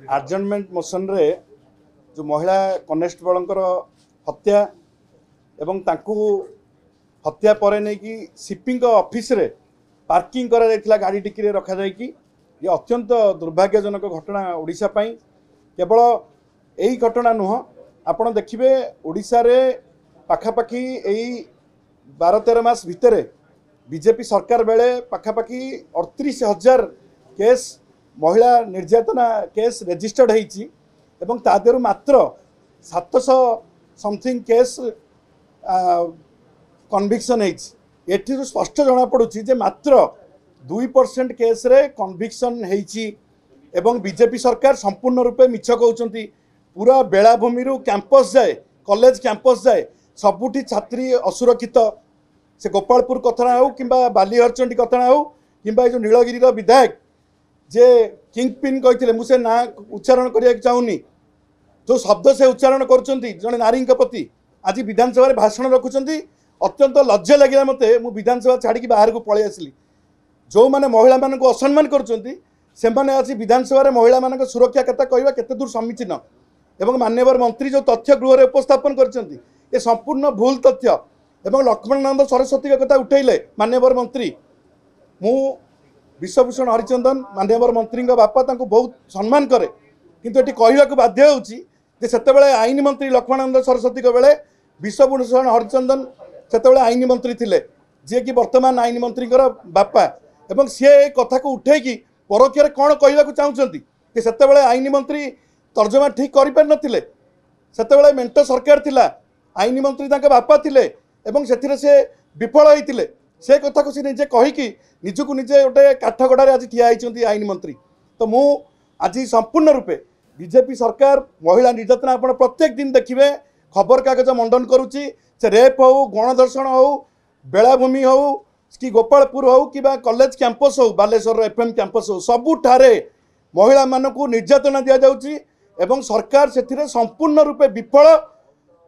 आडजर्नमेंट motion रे जो महिला कनेस्टेबल हत्या एवं तांकु हत्या पर नहीं कि सीपी ऑफिस रे पार्किंग करा जायतिला गाड़ी टिकी रे रखा जाय कि ये अत्यंत दुर्भाग्यजनक घटना ओडिशा पई। केवल यही घटना नुह आपण देखिए ओडिशा रे पाखापाखि यही 12-13 मास भितर बीजेपी सरकार बेले पाखापाखि 38,000 केस महिला निर्यातना केस रेजिस्टर्ड होईची एवं तादेरु मात्र 700 समथिंग केस कन्विक्शन होईची। एठी स्पष्ट जना पड़ुची जे मात्र 2% केस रे कन्विक्शन होईची एवं बीजेपी सरकार संपूर्ण रूपे मिछ कहउचंती। पूरा बेलाभूमि रु कैंपस जाए कॉलेज कैंपस जाए सबुठी छात्री असुरक्षित से गोपालपुर कथना हो कि बालीहरचंडी कथना हो कि जो नीलगिरी विधायक जे किंग पिन कहते मुझे ना उच्चारण करने चाहूनी जो शब्द से उच्चारण करुँच जड़े नारी प्रति आज विधानसभा भाषण रखुंट अत्यंत लज्जा लगे मत मु विधानसभा छाड़ी बाहर को पलि आसली। जो मैंने महिला मान असम्मान कर आज विधानसभा महिला मान सुरक्षा कथा कहवा केते दूर समीचीन एवं माननीय मंत्री जो तथ्य गृह उपस्थापन कर संपूर्ण भूल तथ्य एवं लक्ष्मणानंद सरस्वती का कथा उठेले माननीय मंत्री। मु विश्वभूषण हरिचंदन माननीय मंत्री बापा बहुत सम्मान करे किंतु ये कहवाक बाध्य होते आईन मंत्री लक्ष्मणानंद सरस्वती बेले विश्वभूषण हरिचंदन से आईन मंत्री थे जी कि वर्तमान आईन मंत्री बापा एवं सी कथा को उठेकी परोक्ष कौन कहवाक चाहते कि से आईन मंत्री तर्जमा ठीक कर नथिले सेतेबेले मेंटो सरकार थिला आईन मंत्री तांके बापा थिले एवं सेथिरे से विफल होइतिले से कथा को से निजे कहिकी निजको निजे गोटे काठगड़ारे आज ठिया होइचंती आईन मंत्री। तो मु आज संपूर्ण रूपे बीजेपी सरकार महिला निर्यातना आपण प्रत्येक दिन देखिए खबर कागज मंडन करुच्ची से रेप हो गणदर्शन हो बेलाभूमि हो कि गोपालपुर हो कि कॉलेज कैंपस हो बालेश्वर एफएम कैंपस हो सबुठारे महिला मानकु निर्यातना दिया जाउची एवं सरकार से संपूर्ण रूपे विफल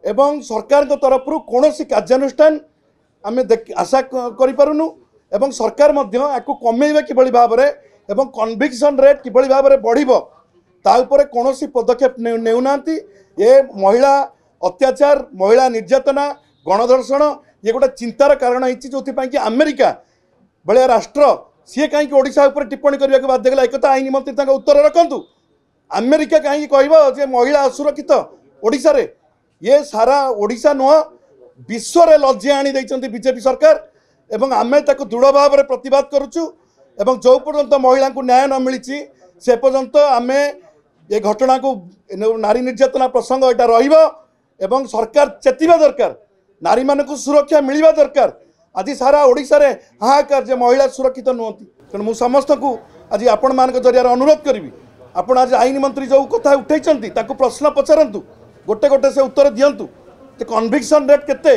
एवं सरकार तरफ कौन कार्यानुष्ठान आम आशा करूँ एवं सरकार कमेबा कि भाव में एवं कन्विक्शन रेट कि भाव में बढ़ो तापर कौन पदक्षेप नेउना। ये महिला अत्याचार महिला निर्यातना गणदर्शन ये गोटे चिंतार कारण होती जो कि अमेरिका भाया राष्ट्र सी कहीं ओडिशा उपर टिप्पणी करने को बाध्य कला एक आईन मंत्री उत्तर रखु अमेरिका कहीं कह महिला असुरक्षित ओडिशा रे ये सारा ओडिशा नुह विश्व रे लज्जा आनी देइचंती बीजेपी सरकार एवं आमे ताको दृढ़ भाव में प्रतिवाद करुचु एवं जो पर्यंत महिला को न्याय न मिली से पर्यंत आमे ये घटना को नारी निर्यातना प्रसंग एटा रहिबो एवं सरकार चेतिबा दरकार नारी मानकु सुरक्षा मिलवा दरकार। आज सारा ओडिशा रे हाहाकार जे महिला सुरक्षित नुहंती तेणु मु समस्त को आज आपण मान जरिया अनुरोध करी आपण आज आईन मंत्री जो कथा उठेइचंती ताको प्रश्न पचारंतु गोटे गोटे से उत्तर दियंतु कन्विक्शन रेट केते